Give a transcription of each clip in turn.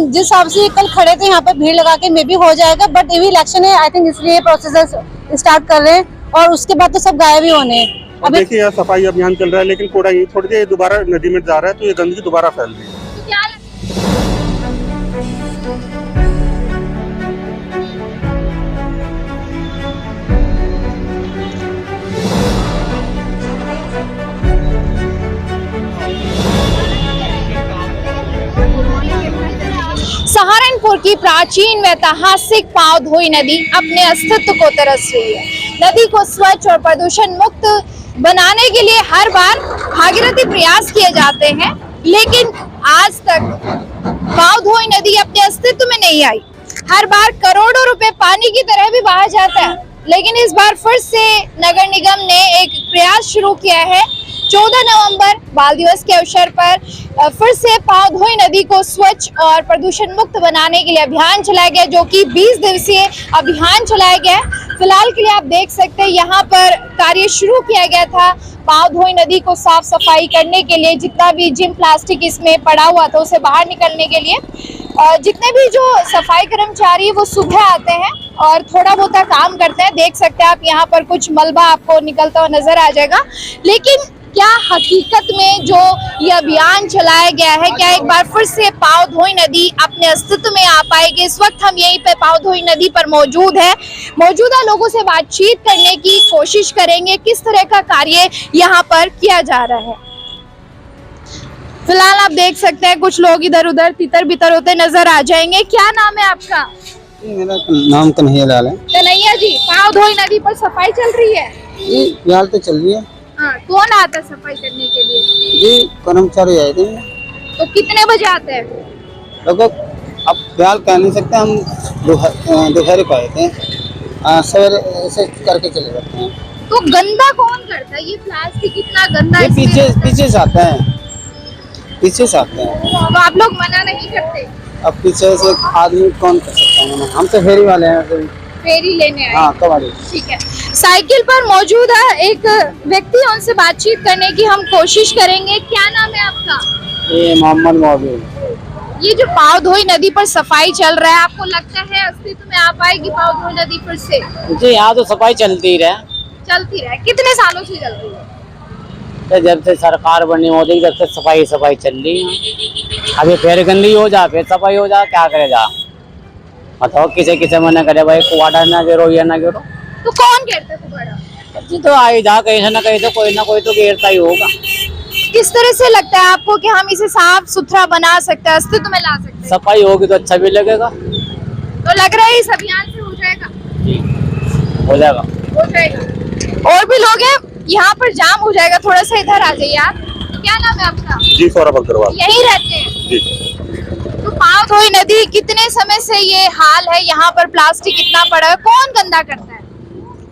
जिस हिसाब से कल खड़े थे यहाँ पे भीड़ लगा के मे भी हो जाएगा, बट ये भी इलेक्शन है, आई थिंक इसलिए प्रोसेस स्टार्ट कर रहे हैं और उसके बाद तो सब गायब ही होने हैं। अब देखिए यहाँ सफाई अभियान चल रहा है, लेकिन कूड़ा यही छोड़ दिया, दोबारा नदी में जा रहा है, तो ये गंदगी दोबारा फैल रही है। सहारनपुर की प्राचीन व ऐतिहासिक पावधोई नदी अपने अस्तित्व को तरस रही है। नदी को स्वच्छ और प्रदूषण मुक्त बनाने के लिए हर बार भागीरथी प्रयास किए जाते हैं, लेकिन आज तक पावधोई नदी अपने अस्तित्व में नहीं आई। हर बार करोड़ों रुपए पानी की तरह भी बहा जाता है, लेकिन इस बार फिर से नगर निगम ने एक प्रयास शुरू किया है। 14 नवंबर बाल दिवस के अवसर पर फिर से पावधोई नदी को स्वच्छ और प्रदूषण मुक्त बनाने के लिए अभियान चलाया गया, जो कि 20 दिवसीय अभियान चलाया गया। फिलहाल के लिए आप देख सकते हैं यहाँ पर कार्य शुरू किया गया था पावधोई नदी को साफ सफाई करने के लिए। जितना भी जिम प्लास्टिक इसमें पड़ा हुआ था उसे बाहर निकलने के लिए जितने भी जो सफाई कर्मचारी वो सुबह आते हैं और थोड़ा बहुत काम करते हैं। देख सकते हैं आप यहाँ पर कुछ मलबा आपको निकलता हुआ नजर आ जाएगा, लेकिन क्या हकीकत में जो ये अभियान चलाया गया है, क्या एक बार फिर से पावधोई नदी अपने अस्तित्व में आ पाएगी? इस वक्त हम यहीं पे पावधोई नदी पर मौजूद है, मौजूदा लोगों से बातचीत करने की कोशिश करेंगे किस तरह का कार्य यहाँ पर किया जा रहा है। फिलहाल आप देख सकते हैं कुछ लोग इधर उधर तितर बितर होते नजर आ जाएंगे। क्या नाम है आपका? मेरा नाम कन्हैया लाल है। कन्हैया जी, पावधोई नदी पर सफाई चल रही है? फिलहाल तो चल रही है। हाँ, कौन आता है सफाई करने के लिए? जी कर्मचारी आए थे। तो कितने बजे आते हैं? लगभग अब फिलहाल कह नहीं सकते, हम दोपहर को आए थे, सवेरे ऐसे करके चले जाते हैं। तो गंदा कौन करता है? ये प्लास्टिक इतना गंदा ये पीछे से आते हैं, पीछे से आते हैं। तो आप लोग मना नहीं करते? अब पीछे से आदमी कौन कर सकता है? हम तो फेरी वाले हैं, फेरी लेने आए। हाँ कबाड़ी। ठीक है, साइकिल पर मौजूद है एक व्यक्ति, उनसे बातचीत करने की हम कोशिश करेंगे। क्या नाम है आपका? ये मोहम्मद मौजूद। ये जो पावधोई नदी पर सफाई चल रहा है, आपको लगता है अस्तित्व में आ पाएगी पावधोई नदी फिर से? जी यहाँ तो सफाई चलती रहे। कितने सालों से चल रही है? तो जब से सरकार बनी मोदी, जब से सफाई चल रही है। अभी फिर गंदी हो जा, फिर सफाई हो जा, क्या करे जा? बताओ किसे मना करे भाई, कुआड़ा ना गिरो, ये ना गिरो। तो कौन गिरता है कुआड़ा? जी तो आई जा, कहीं से ना कहीं तो कोई ना कोई तो गिरता ही होगा। किस तरह से लगता है आपको कि हम इसे साफ सुथरा बना सकते हैं, अस्तित्व में ला सकते हैं? सफाई होगी तो अच्छा भी लगेगा। तो लग रहा है इस अभियान से हो जाएगा? जी हो जाएगा। और भी लोग हैं, यहाँ पर जाम हो जाएगा, थोड़ा सा इधर आ जाइए आप। क्या नाम है आपका? जी सौरभ अग्रवाल। यही रहते हैं जी। तो पावधोई नदी कितने समय से ये हाल है? यहाँ पर प्लास्टिक इतना पड़ा है, कौन गंदा करता है?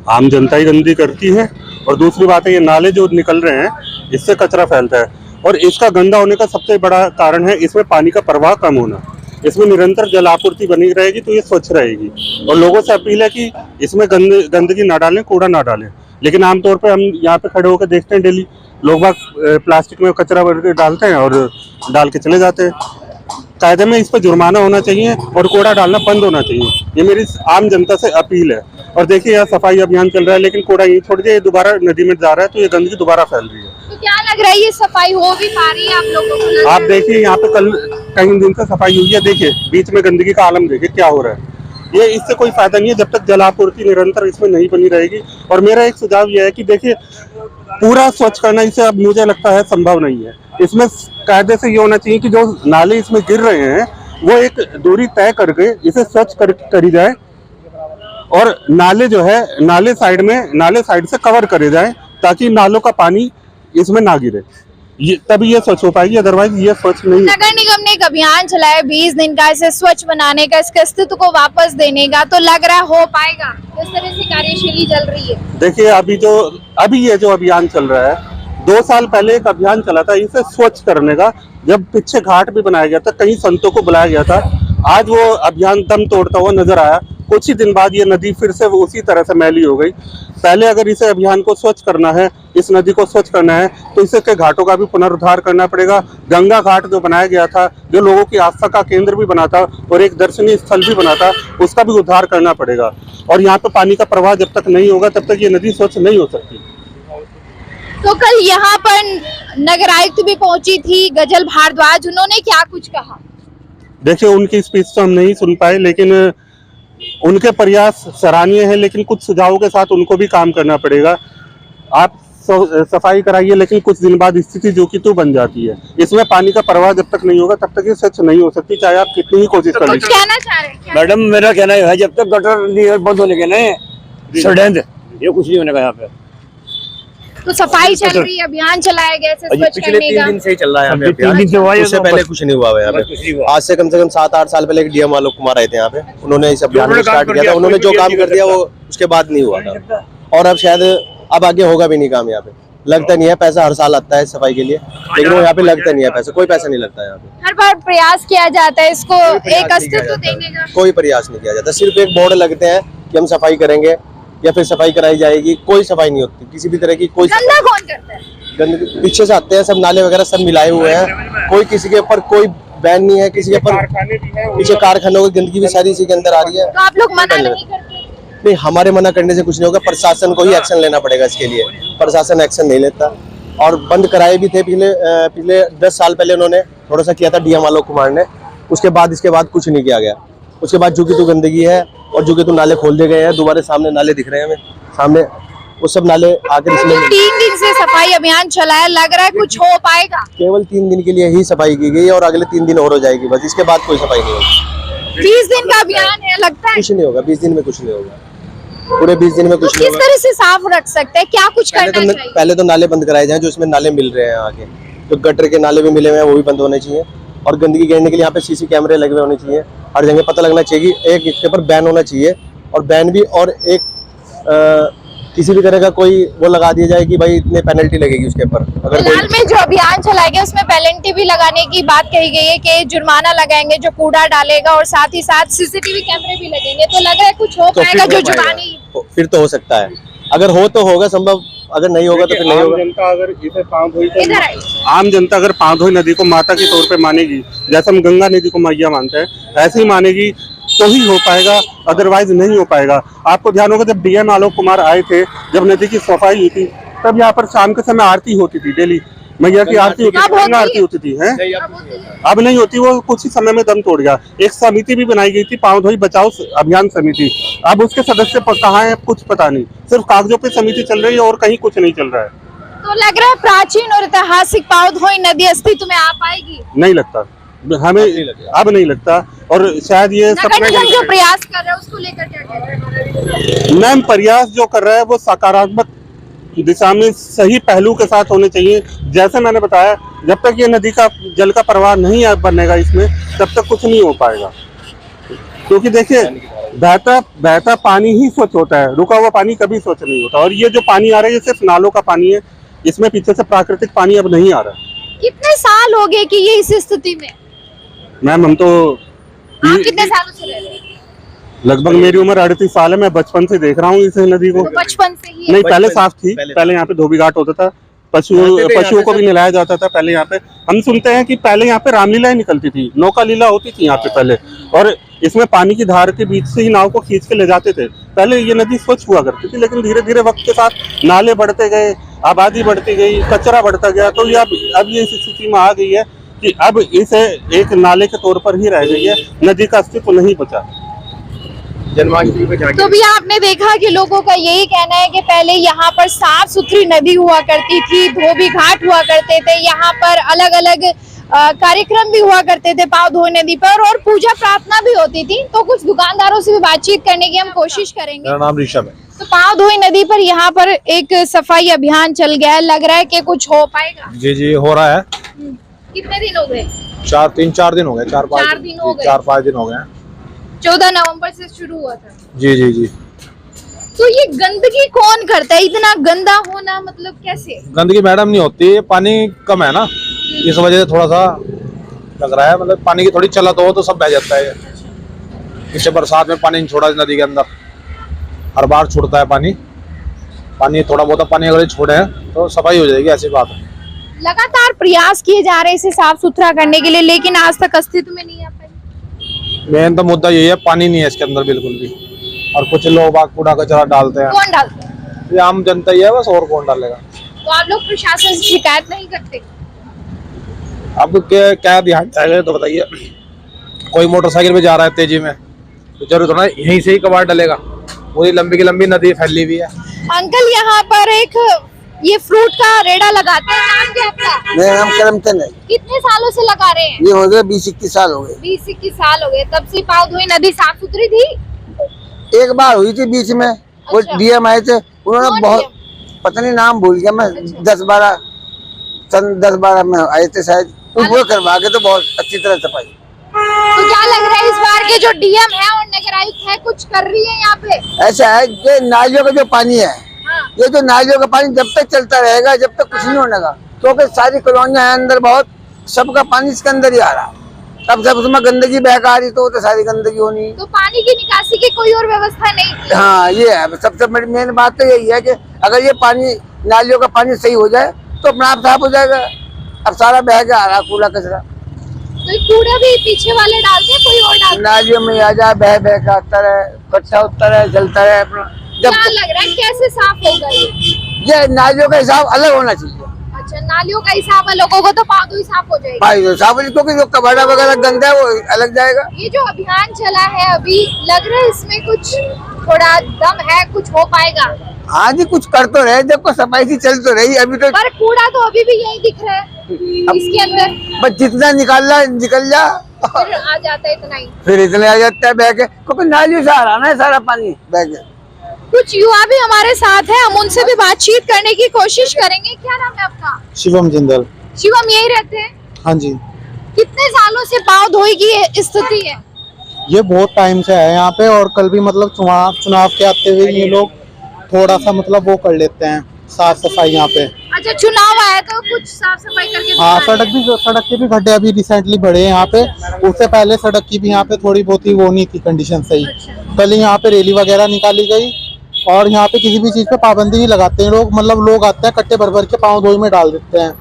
आम जनता ही गंदी करती है, और दूसरी बात है ये नाले जो निकल रहे हैं इससे कचरा फैलता है, और इसका गंदा होने का सबसे बड़ा कारण है इसमें पानी का प्रवाह कम होना। इसमें निरंतर जल आपूर्ति बनी रहेगी तो ये स्वच्छ रहेगी, और लोगों से अपील है कि इसमें गंदगी ना डालें, कूड़ा ना डालें। लेकिन आमतौर पे हम यहाँ पे खड़े होकर देखते हैं डेली लोग बाग प्लास्टिक में कचरा भर के डालते हैं और डाल के चले जाते हैं। कायदे में इस पर जुर्माना होना चाहिए और कूड़ा डालना बंद होना चाहिए, ये मेरी आम जनता से अपील है। और देखिए यहाँ सफाई अभियान चल रहा है, लेकिन कूड़ा यही छोड़ दिया, दोबारा नदी में जा रहा है, तो ये गंदगी दोबारा फैल रही है। तो क्या लग रहा है ये सफाई हो भी पा रही है आप लोगों को? आप देखिए यहाँ पे कल कई दिन से सफाई हुई है, देखिए बीच में गंदगी का आलम देखिए क्या हो रहा है। ये इससे कोई फायदा नहीं है जब तक जलापूर्ति निरंतर इसमें नहीं बनी रहेगी। और मेरा एक सुझाव यह है कि देखिए पूरा स्वच्छ करना इसे अब मुझे लगता है संभव नहीं है। इसमें कायदे से ये होना चाहिए कि जो नाले इसमें गिर रहे हैं वो एक दूरी तय करके इसे स्वच्छ करी जाए, और नाले जो है नाले साइड से कवर करे जाए, ताकि नालों का पानी इसमें ना गिरे, तभी ये स्वच्छ हो पाएगी, अदरवाइज ये स्वच्छ नहीं। नगर निगम ने एक अभियान चलाया 20 दिन का, इसे स्वच्छ बनाने का, इसके अस्तित्व को वापस देने का, तो लग रहा है हो पाएगा? किस तरह से कार्यशैली चल रही है? देखिए अभी ये जो अभियान चल रहा है, 2 साल पहले एक अभियान चला था इसे स्वच्छ करने का, जब पीछे घाट भी बनाया गया था, कई संतों को बुलाया गया था। आज वो अभियान दम तोड़ता हुआ नजर आया। कुछ ही दिन बाद ये नदी फिर से उसी तरह से मैली हो गई। पहले अगर इसे अभियान को स्वच्छ करना है, इस नदी को स्वच्छ करना है तो इसके घाटों का भी पुनरुद्धार करना पड़ेगा। गंगा घाट जो बनाया गया था, जो लोगों की आस्था का केंद्र भी बना था और एक दर्शनीय स्थल भी बना था, उसका भी उद्धार करना पड़ेगा। और यहाँ पे पानी का प्रवाह जब तक नहीं होगा तब तक ये नदी स्वच्छ नहीं हो सकती। तो कल यहाँ पर नगर आयुक्त भी पहुंची थी, गजल भारद्वाज, उन्होंने क्या कुछ कहा? देखिए, उनकी स्पीच तो हम नहीं सुन पाए, लेकिन उनके प्रयास सराहनीय है, लेकिन कुछ सुझावों के साथ उनको भी काम करना पड़ेगा। आप सफाई कराइए, लेकिन कुछ दिन बाद स्थिति जो की तो बन जाती है। इसमें पानी का प्रवाह जब तक नहीं होगा तब तक ये स्वच्छ नहीं हो सकती, चाहे आप कितनी ही कोशिश कर लीजिए। कहना चाह रहे हैं मैडम, मेरा कहना है जब तक गटर बंद होने के नहीं षड्यंत्र, ये कुछ नहीं होने का यहाँ पे। तो सफाई चल रही है, अभियान चलाया गया है स्वच्छ पिछले करने 3 का। दिन से ही चल रहा है यहाँ पे तीन दिन से हुआ है, उससे तो पहले कुछ नहीं हुआ है यहाँ पे। आज से कम 7-8 साल पहले एक डीएम आलोक कुमार आए थे यहाँ पे, उन्होंने इस अभियान को स्टार्ट किया था। उन्होंने जो काम कर दिया वो उसके बाद नहीं हुआ था, और अब शायद अब आगे होगा भी नहीं काम यहाँ पे। लगता नहीं है, पैसा हर साल आता है सफाई के लिए, लेकिन वो यहाँ पे लगता नहीं है पैसा, कोई पैसा नहीं लगता है यहाँ पे। हर बार प्रयास किया जाता है इसको एक अस्तित्व देने का। कोई प्रयास नहीं किया जाता, सिर्फ एक बोर्ड लगते हैं कि हम सफाई करेंगे या फिर सफाई कराई जाएगी, कोई सफाई नहीं होती किसी भी तरह की। कोई गंदा कौन करता है? गंदगी पीछे से आते हैं, सब नाले वगैरह सब मिलाए हुए हैं, कोई किसी के ऊपर कोई बैन नहीं है, किसी के ऊपर पीछे कारखानों की गंदगी भी सारी इसी के अंदर आ रही है। तो आप लोग मना नहीं करते? नहीं, हमारे मना करने से कुछ नहीं होगा, प्रशासन को ही एक्शन लेना पड़ेगा इसके लिए। प्रशासन एक्शन नहीं लेता, और बंद कराए भी थे पिछले 10 साल पहले उन्होंने थोड़ा सा किया था डीएम आलोक कुमार ने, उसके बाद कुछ नहीं किया गया। उसके बाद जो कि तो गंदगी है और जो कि तो नाले खोल दिए गए हैं, दोबारा सामने नाले दिख रहे हैं हमें सामने, वो सब नाले आकर इसमें। 3 दिन से सफाई अभियान चलाया, लग रहा है कुछ हो पाएगा? केवल 3 दिन के लिए ही सफाई की गई और अगले 3 दिन और हो जाएगी बस, इसके बाद कोई सफाई नहीं होगी। 20 दिन का अभियान है, लगता है कुछ नहीं होगा 20 दिन में, कुछ नहीं होगा पूरे 20 दिन में, कुछ नहीं किस होगा। तरह से साफ रख सकते हैं, क्या कुछ करना चाहिए? पहले तो नाले बंद कराए जाएं जो इसमें नाले मिल रहे हैं आगे, जो गटर के नाले भी मिले हुए हैं वो भी बंद होने चाहिए, और गंदगी गिरने के लिए यहाँ पे सीसी कैमरे लगे हुए होने चाहिए, हर जगह पता लगना चाहिए कि एक इसके ऊपर बैन होना चाहिए, और बैन भी, और एक किसी भी तरह का कोई वो लगा दिया जाए कि भाई इतने पेनल्टी लगेगी उसके ऊपर। अगर फिलहाल में जो अभियान चलाया गया उसमें पेनल्टी भी लगाने की बात कही गई है कि जुर्माना लगाएंगे जो कूड़ा डालेगा, और साथ ही साथ सीसीटीवी कैमरे भी लगेंगे, तो लग रहा है कुछ हो पाएगा जो जुबानी? फिर तो हो सकता है, अगर हो तो होगा संभव, अगर नहीं होगा तो फिर नहीं होगा। जनता अगर इसे पाँवधोई इधर आइए। आम जनता अगर पाँवधोई नदी को माता के तौर पे मानेगी, जैसे हम गंगा नदी को मैया मानते हैं, ऐसे ही मानेगी तो ही हो पाएगा, अदरवाइज नहीं हो पाएगा। आपको ध्यान होगा जब डीएम आलोक कुमार आए थे, जब नदी की सफाई हुई थी, तब यहाँ पर शाम के समय आरती होती थी, डेली मैया की आरती होती थी, गंगा आरती होती थी, हैं? अब नहीं होती, वो कुछ ही समय में दम तोड़ गया। एक समिति भी बनाई गई थी, पाँवधोई बचाओ अभियान समिति, अब उसके सदस्य कहाँ हैं कुछ पता नहीं, सिर्फ कागजों पे समिति चल रही है और कहीं कुछ नहीं चल रहा है। तो लग रहा है प्राचीन और ऐतिहासिक पावधोई नदी अस्तित्व में आ पाएगी? नहीं लगता, हमें अब नहीं लगता, और शायद ये नगर निगम जो प्रयास कर रहा है उसको लेकर क्या कह रहे हैं? मैम, प्रयास जो कर रहा है वो सकारात्मक दिशा में सही पहलू के साथ होने चाहिए। जैसे मैंने बताया, जब तक ये नदी का जल का प्रवाह नहीं बनेगा इसमें, तब तक कुछ नहीं हो पाएगा। क्योंकि देखिए, बहता पानी ही स्वच्छ होता है, रुका हुआ पानी कभी स्वच्छ नहीं होता। और ये जो पानी आ रहा है ये सिर्फ नालों का पानी है, इसमें पीछे से प्राकृतिक पानी अब नहीं आ रहा। कितने साल हो गए कि ये इस स्थिति में? मैम, हम तो आप कितने सालों से रह रहे हैं? लगभग मेरी उम्र 38 साल है, मैं बचपन से देख रहा हूँ इस नदी को। तो बचपन से ही है? नहीं, पहले साफ थी, पहले यहाँ पे धोबी घाट होता था, पशुओं को भी नहलाया जाता था पहले यहाँ पे। हम सुनते हैं कि पहले यहाँ पे रामलीला निकलती थी, नौका लीला होती थी यहाँ पे पहले, और इसमें पानी की धार के बीच से ही नाव को खींच के ले जाते थे। पहले ये नदी स्वच्छ हुआ करती थी, लेकिन धीरे धीरे वक्त के साथ नाले बढ़ते गए, आबादी बढ़ती गई, कचरा बढ़ता गया, तो ये अब ये इस स्थिति में आ गई है कि अब इसे एक नाले के तौर पर ही रह गई है, नदी का अस्तित्व नहीं बचा। तो भी आपने देखा कि लोगों का यही कहना है कि पहले यहाँ पर साफ सुथरी नदी हुआ करती थी, धोबी घाट हुआ करते थे, यहाँ पर अलग अलग कार्यक्रम भी हुआ करते थे पावधोई नदी पर, और पूजा प्रार्थना भी होती थी। तो कुछ दुकानदारों से भी बातचीत करने की हम कोशिश करेंगे। मेरा नाम ऋषभ है। तो पावधोई नदी पर यहाँ पर एक सफाई अभियान चल गया है, लग रहा है कि कुछ हो पाएगा? जी जी, हो रहा है। कितने दिन हो गए? 4 दिन हो गए, 4-5 दिन हो गए। 4-5 दिन हो गए। 14 नवंबर से शुरू हुआ था। जी जी जी। तो ये गंदगी कौन करता है? इतना गंदा होना मतलब कैसे? गंदगी मैडम नहीं होती, पानी कम है ना, इस वजह से थोड़ा सा लग रहा है, मतलब पानी की थोड़ी चलत हो तो सब बह जाता है। इससे बरसात में पानी नहीं छोड़ा नदी के अंदर, हर बार छूटता है पानी, पानी थोड़ा बहुत पानी अगर छोड़े तो सफाई हो जाएगी, ऐसी बात है। लगातार प्रयास किए जा रहे हैं इसे साफ सुथरा करने के लिए, लेकिन आज तक अस्तित्व में नहीं आ पाई। मेन तो मुद्दा यही है, पानी नहीं है इसके अंदर बिल्कुल भी, और कुछ लोग बाग कूड़ा कचरा डालते हैं। कौन डालता है? ये आम जनता ही है बस, और कौन डालेगा। तो आप लोग प्रशासन से शिकायत नहीं करते? अब क्या क्या ध्यान चाहिए तो बताइए। कोई मोटरसाइकिल पे जा रहा है तेजी में तो जरूर थोड़ा यहीं से ही कबाड़ डालेगा, पूरी लंबी की लंबी नदी फैली हुई है। अंकल यहाँ पर एक ये फ्रूट का रेड़ा लगाते हैं, नाम क्या आपका? मेरा नाम करमचंद है। कितने सालों से लगा रहे हैं? ये हो गए 20-21 साल हो गए। 20-21 साल हो गए। तब से पावधोई नदी साफ सुथरी थी? एक बार हुई थी बीच में, वो अच्छा। डीएम आए थे, उन्होंने कौन बहुत, DM? पता नहीं नाम भूल गया मैं, 10-12 में आए थे शायद, वो करवा के तो बहुत अच्छी तरह सफाई। तो क्या लग रहा है इस बार के जो डीएम है और नगर आयुक्त है कुछ कर रही है यहाँ पे? ऐसा है, ये नालियों का जो पानी है, हाँ। ये जो नालियों का पानी जब तक चलता रहेगा, जब तक कुछ नहीं होने का, क्योंकि सारी कॉलोनियां है अंदर, बहुत सबका पानी इसके अंदर ही आ रहा है। अब जब उसमें गंदगी बह आ रही तो सारी गंदगी होनी। तो पानी की निकासी की कोई और व्यवस्था नहीं थी? हाँ, ये है सबसे बड़ी मेन बात तो यही है कि अगर ये पानी, नालियों का पानी सही हो जाए तो अपना आप साफ हो जाएगा। अब सारा बह के आ रहा कूड़ा कचरा, तो कूड़ा भी पीछे वाले डालते हैं, कोई और डालते हैं? नालियों में आ जाए, बह के आता रहे, इकट्ठा होता रहे, चलता रहे अपना। जब क्या लग रहा है कैसे साफ होगा ये नालियों का हिसाब अलग होना चाहिए। अच्छा, नालियों का हिसाब है, लोगों को तो पावधोई साफ हो जाएगी। भाई तो साफ, क्योंकि जो कबाड़ा वगैरह गंदा है वो अलग जाएगा। ये जो अभियान चला है अभी, लग रहा है इसमें कुछ थोड़ा दम है, कुछ हो पाएगा? हाँ जी, कुछ कर तो रहे, जब को सफाई सी चल तो रही अभी तो। पर कूड़ा तो अभी भी यही दिख रहा है इसके अंदर, बस जितना निकालना निकल जा, फिर आ जाता है इतना ही। फिर इतने आ जाता है बह के, क्योंकि नालियों से आ रहा ना सारा पानी बह के। कुछ युवा भी हमारे साथ है, हम उनसे भी बातचीत करने की कोशिश करेंगे। क्या नाम है आपका? शिवम जिंदल। शिवम, यही रहते हैं? हाँ जी, कितने सालों से पाव धोई की ये स्थिति है? ये बहुत टाइम से है यहाँ पे, और कल भी मतलब चुनाव के आते हुए ये लोग थोड़ा सा मतलब वो कर लेते हैं साफ सफाई यहाँ पे। अच्छा, चुनाव आया तो कुछ साफ सफाई करके हाँ, दिखा रहे हैं। सड़क के भी गड्ढे अभी रिसेंटली बढ़े हैं यहाँ पे, उससे पहले सड़क की भी यहाँ पे थोड़ी बहुत ही वो नहीं थी कंडीशन सही। कल यहाँ पे रैली वगैरह निकाली गई, और यहाँ पे किसी भी चीज पे पाबंदी नहीं लगाते हैं लोग, मतलब लोग आते हैं कट्टे भर भर के पाँव धोई में डाल देते हैं।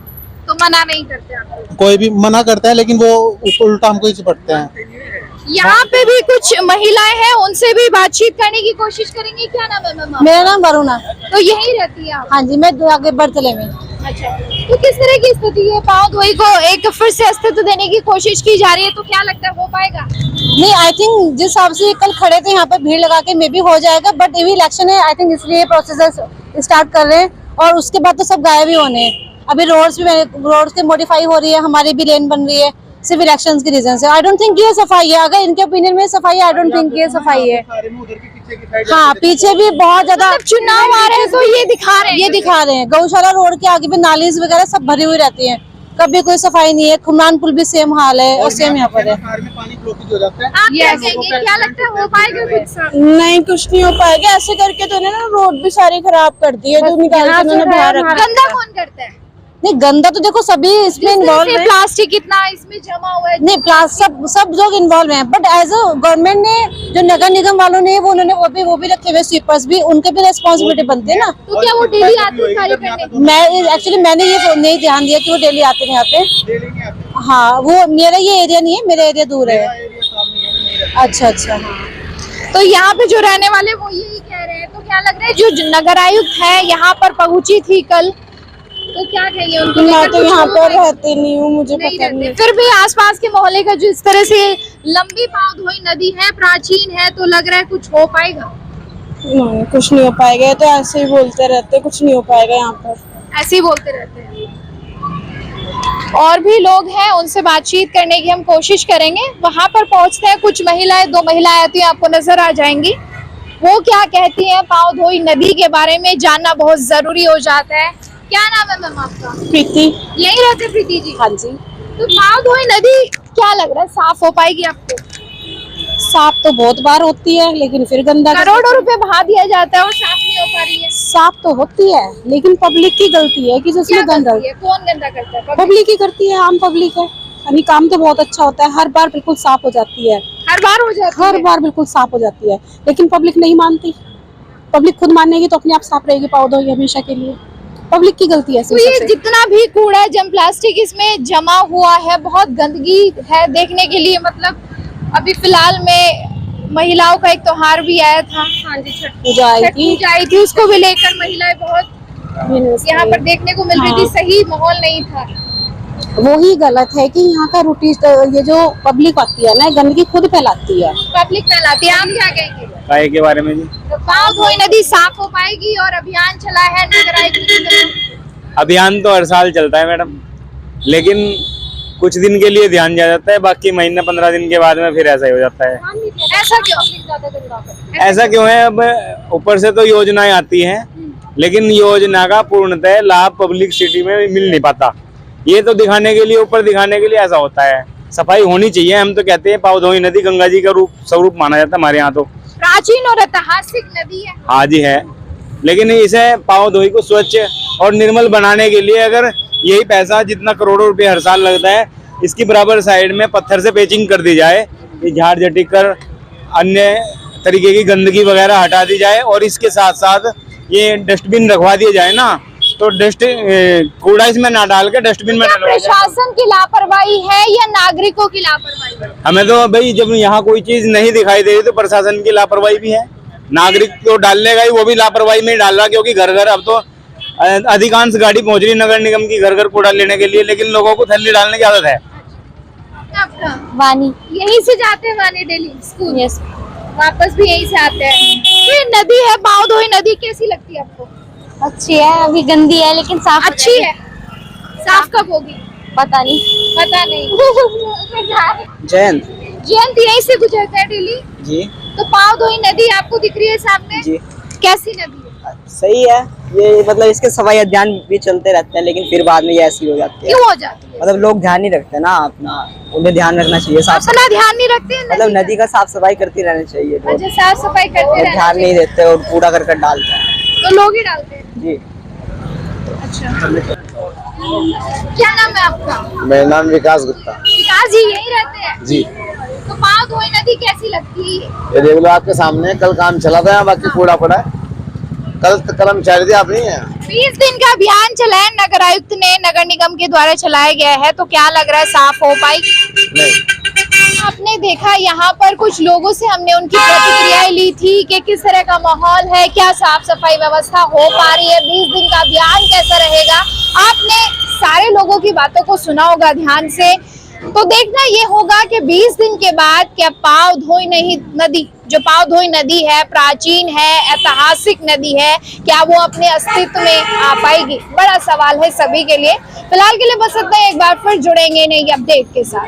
तो मना नहीं करते आप? कोई भी मना करता है, लेकिन वो उल्टा हमको ही चिपटते हैं। यहाँ पे भी कुछ महिलाएं हैं, उनसे भी बातचीत करने की कोशिश करेंगे। क्या नाम है मैम? मेरा नाम वरुणा। तो यही रहती है आप? हाँ जी, मैं आगे बरतले में। अच्छा, तो किस तरह की स्थिति है? पाव धोई को एक फिर से अस्तित्व देने की कोशिश की जा रही है, तो क्या लगता है हो पाएगा? नहीं, आई थिंक जिस हिसाब से कल खड़े थे यहाँ पे भीड़ लगा के, मे भी हो जाएगा, बट अभी इलेक्शन है, आई थिंक इसलिए प्रोसेस स्टार्ट कर रहे हैं, और उसके बाद तो सब गायब ही होने हैं। अभी रोड्स की मॉडिफाई हो रही है, हमारी भी लेन बन रही है, सिर्फ इलेक्शंस की रीजन से। आई डोंट थिंक ये सफाई है, अगर इनके ओपिनियन में सफाई है, आई डोंट थिंक ये सफाई है। हाँ, पीछे भी बहुत ज्यादा चुनाव आ रहे हैं तो ये दिखा रहे हैं, ये दिखा रहे हैं। गौशाला रोड के आगे भी नालीज वगैरह सब भरी हुई रहती है, कभी कोई सफाई नहीं है। खुमरान पुल भी सेम हाल है, और सेम यहाँ पर है। आप क्या कहेंगे, क्या लगता है हो पाएगा कुछ साफ? नहीं, कुछ नहीं हो पाएगा। ऐसे करके तो इन्होंने रोड भी सारी खराब कर दी है, जो निकाल के इन्होंने बाहर रखा। गंदा कौन करता है? नहीं, गंदा तो देखो सभी इसमें इन्वॉल्व है। प्लास्टिक इतना इसमें जमा हुआ है। नहीं, सब लोग इन्वॉल्व हैं, बट एज अ गवर्नमेंट ने, जो नगर निगम वालों ने, वो उन्होंने वो भी रखे हुए स्वीपर्स भी, उनके भी रेस्पॉन्सिबिलिटी बनती है ना। तो क्या वो डेली आते हैं कार्य करने? मैंने ये नहीं ध्यान दिया कि वो डेली आते हैं यहाँ पे। हाँ, वो मेरा ये एरिया नहीं है, मेरा एरिया दूर है। अच्छा। तो यहाँ पे जो रहने वाले वो यही कह रहे हैं, तो क्या लग रहा है जो नगर आयुक्त है यहाँ पर पहुंची थी कल, तो क्या कहेंगे उनको? मैं तो यहाँ पर रहती नहीं हूँ, मुझे पता नहीं। फिर भी आसपास के मोहल्ले का जो इस तरह से लंबी पाव धोई नदी है, प्राचीन है, तो लग रहा है कुछ हो पाएगा? नहीं, कुछ नहीं हो पाएगा। ये तो ऐसे ही बोलते रहते, कुछ नहीं हो पाएगा यहाँ पर। ऐसे ही बोलते रहते हैं। और भी लोग हैं, उनसे बातचीत करने की हम कोशिश करेंगे। वहां पर पहुंचते हैं, कुछ महिलाएं, 2 महिलाएं आती हैं, आपको नजर आ जाएंगी। वो क्या कहती हैं पाव धोई नदी के बारे में जानना बहुत जरूरी हो जाता है। क्या नाम है मैम आपका? प्रीति। यही रहते प्रीति जी? हाँ जी। तो पाव धोई नदी क्या लग रहा है साफ हो पाएगी आपको? साफ तो बहुत बार होती है, लेकिन फिर गंदा। करोड़ों रुपए बहा दिया जाता है और साफ नहीं हो पा रही है। साफ तो होती है, लेकिन पब्लिक की गलती है कि क्या जिसमें गंदा। गलती है? कौन गंदा करता है? पब्लिक ही करती है, आम पब्लिक है। यानी काम तो बहुत अच्छा होता है, हर बार बिल्कुल साफ हो जाती है, हर बार हो जाती है? हर बार बिल्कुल साफ हो जाती है, लेकिन पब्लिक नहीं मानती। पब्लिक खुद मानेगी तो अपने आप साफ रहेगी पाँव धोएगी हमेशा के लिए। पब्लिक की गलती है तो इसमें ये सबसे। जितना भी कूड़ा जम प्लास्टिक इसमें जमा हुआ है, बहुत गंदगी है देखने के लिए। मतलब अभी फिलहाल में महिलाओं का एक त्योहार भी आया था, हाँ जी, छठ पूजा आई छठ थी। पूजा आई थी, उसको भी लेकर महिलाएं बहुत यहाँ पर देखने को मिल रही थी। हाँ। सही माहौल नहीं था। वो ही गलत है कि यहाँ का रूटीन, ये जो पब्लिक आती है ना, गंदगी खुद फैलाती है। पब्लिक फैलाती है। आप क्या कहेंगे? काय के बारे में जी? तो पाँव धोई नदी साफ हो पाएगी और अभियान चला है नगर आयुक्त की तरफ। अभियान तो हर साल चलता है मैडम, लेकिन कुछ दिन के लिए ध्यान दिया जाता है, बाकी महीने 15 दिन के बाद में फिर ऐसा ही हो जाता है। ऐसा क्यों? ऐसा क्यों है? अब ऊपर से तो योजनाएं आती हैं, लेकिन योजना का पूर्णतः लाभ पब्लिक सिटी में मिल नहीं पाता। ये तो दिखाने के लिए, ऊपर दिखाने के लिए ऐसा होता है। सफाई होनी चाहिए। हम तो कहते हैं पाव धोई नदी गंगा जी का स्वरूप माना जाता है हमारे यहाँ। तो प्राचीन और ऐतिहासिक नदी है। हाँ जी है, लेकिन इसे पाव धोई को स्वच्छ और निर्मल बनाने के लिए अगर यही पैसा जितना करोड़ों रुपए हर साल लगता है, इसकी बराबर साइड में पत्थर से पेचिंग कर दी जाए, ये झाड़ झटी कर अन्य तरीके की गंदगी वगैरह हटा दी जाए, और इसके साथ साथ ये डस्टबिन रखवा दिए जाए ना, तो कूड़ा इसमें ना डाल के डस्टबिन में क्या डलवाया जाए। प्रशासन की लापरवाही है या नागरिकों की लापरवाही है? हमें तो भाई जब यहाँ कोई चीज नहीं दिखाई दे रही तो प्रशासन की लापरवाही भी है। नागरिक तो डालने का ही, वो भी लापरवाही में ही डाल रहा, क्योंकि घर घर अब तो अधिकांश गाड़ी पहुंच रही नगर निगम की घर घर कूड़ा लेने के लिए, लेकिन लोगों को थैली डालने की आदत है। आपका वानी। यहीं से जाते हैं वानी डेली स्कूल? यस। वापस भी यहीं से आते हैं। ये नदी है पाव धोई नदी, कैसी लगती है आपको? अच्छी है, अभी गंदी है लेकिन साफ हो अच्छी जाएगी। है। साफ कब होगी? पता नहीं। पता नहीं। जयंत जयंत यहीं से गुजरता है डेली, जी तो पाव धोई नदी आपको दिख रही है सामने? जी कैसी नदी है? सही है। ये मतलब इसके सफाई अभियान भी चलते रहते हैं, लेकिन फिर बाद में ये ऐसी हो जाती है। क्यों हो जाती है? मतलब लोग ध्यान नहीं रखते ना अपना, उन्हें ध्यान रखना चाहिए। साफ अपना ध्यान नहीं रखते हैं मतलब नदी का साफ सफाई करती रहनी चाहिए। लोग अच्छा, साफ सफाई करते रहना ध्यान नहीं चाहिए। देते और कूड़ा करकट डालते हैं। तो लोग ही डालते हैं। जी अच्छा, क्या नाम है आपका? मेरा नाम विकास गुप्ता। विकास जी यहीं रहते हैं? जी। तो पाव धोई नदी कैसी लगती है? ये देख लो आपके सामने, कल काम चला था, बाकी कूड़ा पड़ा है। कल कर्मचारी थे, आप नहीं है। 20 दिन का अभियान चला है, नगर आयुक्त ने नगर निगम के द्वारा चलाया गया है, तो क्या लग रहा है साफ हो पाएगी? नहीं। आपने देखा यहाँ पर कुछ लोगों से हमने उनकी प्रतिक्रियाएं ली थी कि किस तरह का माहौल है, क्या साफ सफाई व्यवस्था हो पा रही है, 20 दिन का अभियान कैसा रहेगा। आपने सारे लोगों की बातों को सुना होगा ध्यान से, तो देखना ये होगा कि 20 दिन के बाद क्या पाव धोई नहीं नदी, जो पाव धोई नदी है, प्राचीन है, ऐतिहासिक नदी है, क्या वो अपने अस्तित्व में आ पाएगी? बड़ा सवाल है सभी के लिए। फिलहाल के लिए बस इतना, एक बार फिर जुड़ेंगे नई अपडेट के साथ।